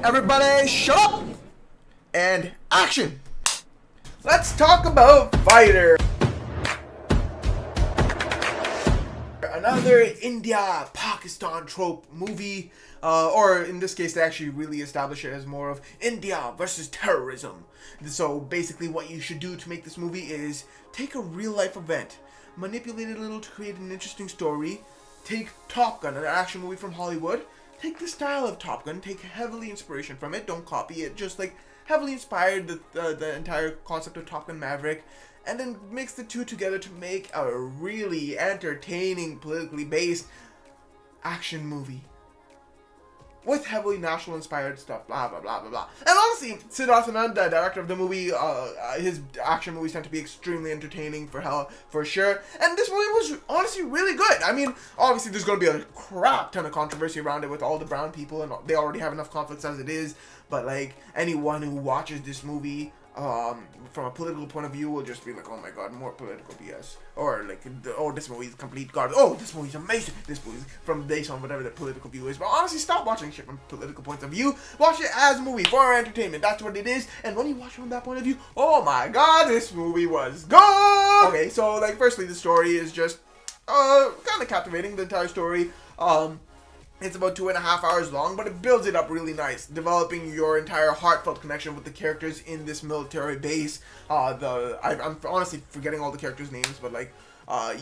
Everybody shut up and action. Let's talk about Fighter. Another India-Pakistan trope movie, or in this case they actually really establish it as more of India versus terrorism. So basically what you should do to make this movie is take a real life event, manipulate it a little to create an interesting story, take Top Gun, an action movie from Hollywood, take the style of Top Gun, take heavily inspiration from it, don't copy it, just like heavily inspired the entire concept of Top Gun Maverick, and then mix the two together to make a really entertaining, politically based action movie with heavily national inspired stuff, blah blah blah blah blah. And honestly, Siddarth Anand, the director of the movie, his action movies tend to be extremely entertaining for sure. And this movie was honestly really good. I mean, obviously there's gonna be a crap ton of controversy around it with all the brown people, and they already have enough conflicts as it is. But like anyone who watches this movie from a political point of view will just be like, oh my god, more political BS, or like, oh, this movie is complete garbage, oh, this movie is amazing, this movie is from based on whatever the political view is. But honestly, stop watching shit from political points of view. Watch it as a movie for entertainment. That's what it is. And when you watch it from that point of view, oh my god, this movie was good. Okay, so like, firstly, the story is just kind of captivating. The entire story, it's about 2.5 hours long, but it builds it up really nice, developing your entire heartfelt connection with the characters in this military base. I'm honestly forgetting all the characters' names, but like,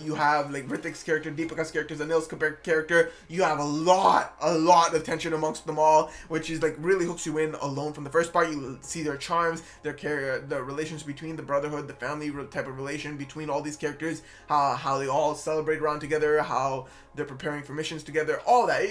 you have like Hrithik's character, Deepika's characters, Anil's character. You have a lot of tension amongst them all, which is like really hooks you in alone from the first part. You see their charms, the relations between the brotherhood, the family type of relation between all these characters, how they all celebrate around together, how they're preparing for missions together, all that.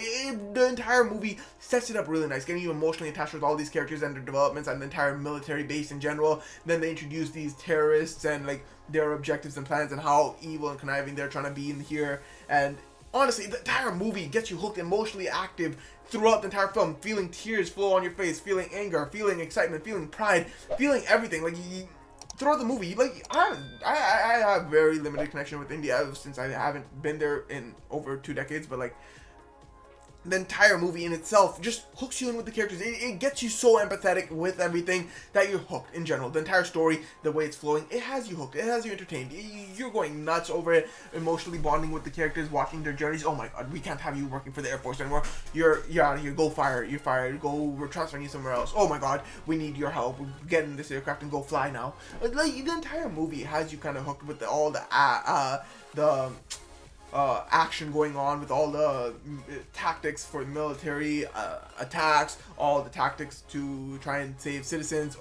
The entire movie sets it up really nice, getting you emotionally attached with all these characters and their developments and the entire military base in general. Then they introduce these terrorists and like their objectives and plans and how evil and conniving they're trying to be in here. And honestly, the entire movie gets you hooked, emotionally active throughout the entire film, feeling tears flow on your face, feeling anger, feeling excitement, feeling pride, feeling everything. Like, throughout the movie, like, I have very limited connection with India since I haven't been there in over 2 decades, but like, the entire movie in itself just hooks you in with the characters. It gets you so empathetic with everything that you're hooked in general. The entire story, the way it's flowing, it has you hooked. It has you entertained. You're going nuts over it, emotionally bonding with the characters, watching their journeys. Oh my god, we can't have you working for the Air Force anymore. You're out of here. Go fire. You're fired. Go. We're transferring you somewhere else. Oh my god, we need your help. Get in this aircraft and go fly now. Like, the entire movie has you kind of hooked with all the action going on, with all the tactics for military attacks, all the tactics to try and save citizens,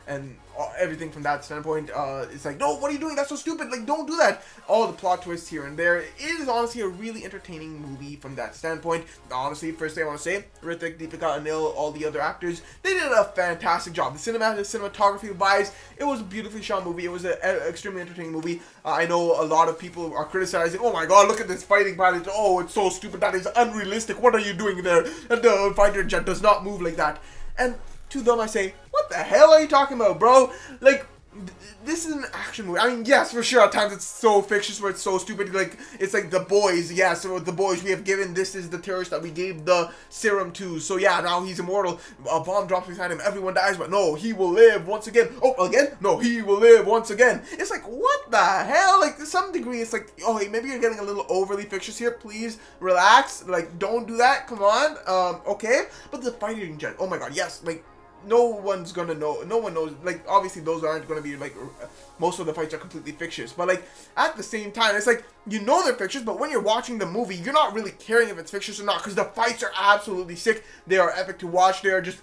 and everything from that standpoint. It's like, no, what are you doing? That's so stupid. Like, don't do that. All the plot twists here and there. It is honestly a really entertaining movie from that standpoint. Honestly, first thing I want to say, Hrithik, Deepika, Anil, all the other actors, they did a fantastic job. The cinematography wise, it was a beautifully shot movie. It was an extremely entertaining movie. I know a lot of people are criticizing, oh my god, look at this fighting pilot. Oh, it's so stupid. That is unrealistic. What are you doing there? And the fighter jet does not move like that. And to them I say, what the hell are you talking about, bro? Like, this is an action movie. I mean, yes, for sure, at times it's so fictitious where it's so stupid. Like, it's like The Boys. Yeah, so The Boys, we have given, this is the terrorist that we gave the serum to. So yeah, now he's immortal. A bomb drops beside him. Everyone dies, but no, he will live once again. Oh, again? No, he will live once again. It's like, what the hell? Like, to some degree, it's like, oh, hey, maybe you're getting a little overly fictitious here. Please relax. Like, don't do that. Come on. Okay. But the fighting jet, oh my god, yes. Like, no one's gonna know. No one knows. Like, obviously, those aren't gonna be like. Most of the fights are completely fictitious. But like, at the same time, it's like, you know they're fictitious, but when you're watching the movie, you're not really caring if it's fictitious or not, because the fights are absolutely sick. They are epic to watch. They are just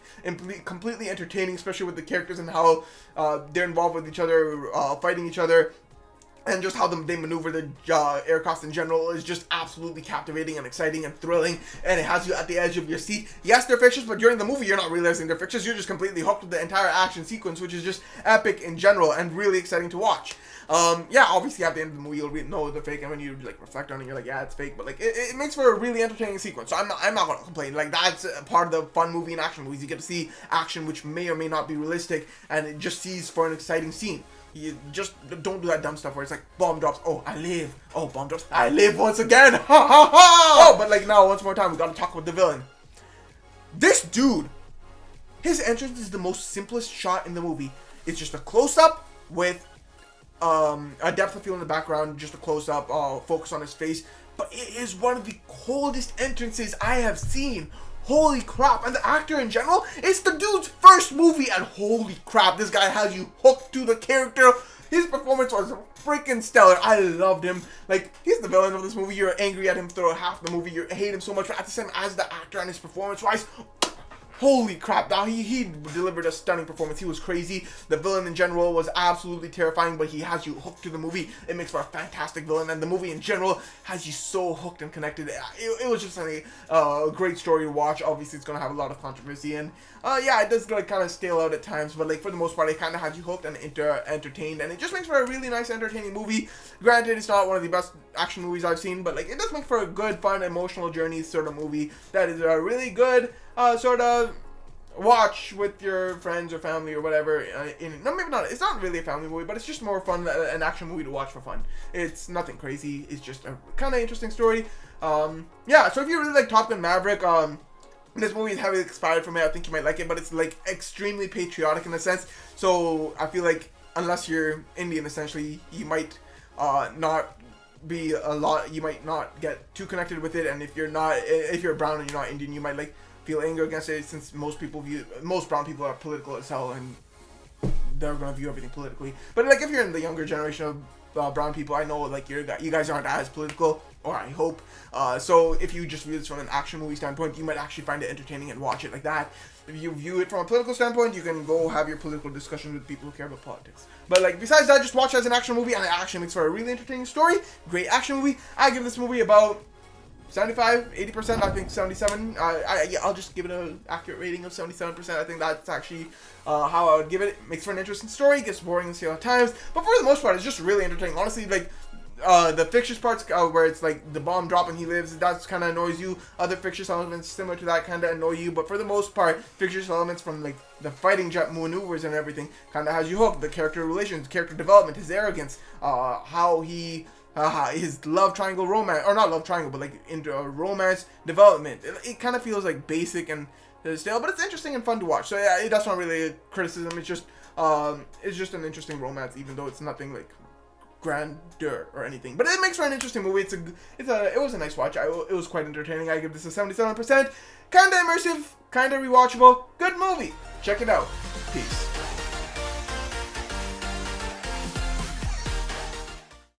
completely entertaining, especially with the characters and how they're involved with each other, fighting each other. And just how they maneuver the aircraft in general is just absolutely captivating and exciting and thrilling, and it has you at the edge of your seat. Yes, they're fictitious, but during the movie, you're not realizing they're fictitious. You're just completely hooked with the entire action sequence, which is just epic in general and really exciting to watch. Yeah, obviously at the end of the movie, you'll know they're fake, and when you like reflect on it, you're like, yeah, it's fake. But like, it makes for a really entertaining sequence. So I'm not gonna complain. Like, that's a part of the fun movie and action movies. You get to see action which may or may not be realistic, and it just sees for an exciting scene. You just don't do that dumb stuff where it's like, bomb drops, oh, I live. Oh, bomb drops, I live once again. Ha ha ha! Oh, but like, now, once more time, we gotta talk about the villain. This dude his entrance is the most simplest shot in the movie. It's just a close-up with a depth of field in the background, just a close-up, focus on his face. But it is one of the coldest entrances I have seen. Holy crap. And the actor in general, it's the dude's first movie, and holy crap, this guy has you hooked to the character. His performance was freaking stellar. I loved him. Like, he's the villain of this movie. You're angry at him throughout half the movie. You hate him so much, but at the same time, as the actor and his performance-wise, holy crap. Now, he delivered a stunning performance. He was crazy. The villain in general was absolutely terrifying, but he has you hooked to the movie. It makes for a fantastic villain, and the movie in general has you so hooked and connected. It was just a great story to watch. Obviously, it's going to have a lot of controversy, and yeah, it does like kind of stale out at times, but like for the most part, it kind of has you hooked and entertained, and it just makes for a really nice, entertaining movie. Granted, it's not one of the best action movies I've seen, but like it does make for a good, fun, emotional journey sort of movie that is a really good sort of watch with your friends or family or whatever. No, maybe not. It's not really a family movie, but it's just more fun, an action movie to watch for fun. It's nothing crazy. It's just a kind of interesting story. Yeah. So if you really like Top Gun Maverick, this movie is heavily inspired from it. I think you might like it, but it's like extremely patriotic in a sense. So I feel like unless you're Indian, essentially, you might not be you might not get too connected with it. And if you're brown and you're not Indian, you might like feel anger against it, since most brown people are political as hell, and they're gonna view everything politically. But like if you're in the younger generation of brown people, I know like you guys aren't as political, or I hope. So if you just view this from an action movie standpoint, you might actually find it entertaining and watch it like that. If you view it from a political standpoint, you can go have your political discussions with people who care about politics. But like besides that, just watch it as an action movie, and it actually makes for a really entertaining story. Great action movie. I give this movie about 75, 80%, I think 77. I'll just give it an accurate rating of 77%. I think that's actually how I would give it. It makes for an interesting story. It gets boring at times, but for the most part, it's just really entertaining. Honestly, like the fictitious parts where it's like the bomb drop and he lives, that kind of annoys you. Other fictitious elements similar to that kind of annoy you, but for the most part, fictitious elements from like the fighting jet maneuvers and everything kind of has you hooked. The character relations, character development, his arrogance, how he his love triangle romance, or not love triangle, but like into a romance development. It kind of feels like basic and stale, but it's interesting and fun to watch. So yeah, that's not really a criticism. It's just an interesting romance, even though it's nothing like grandeur or anything. But it makes for an interesting movie. It was a nice watch. It was quite entertaining. I give this a 77%. Kind of immersive, kind of rewatchable. Good movie. Check it out. Peace.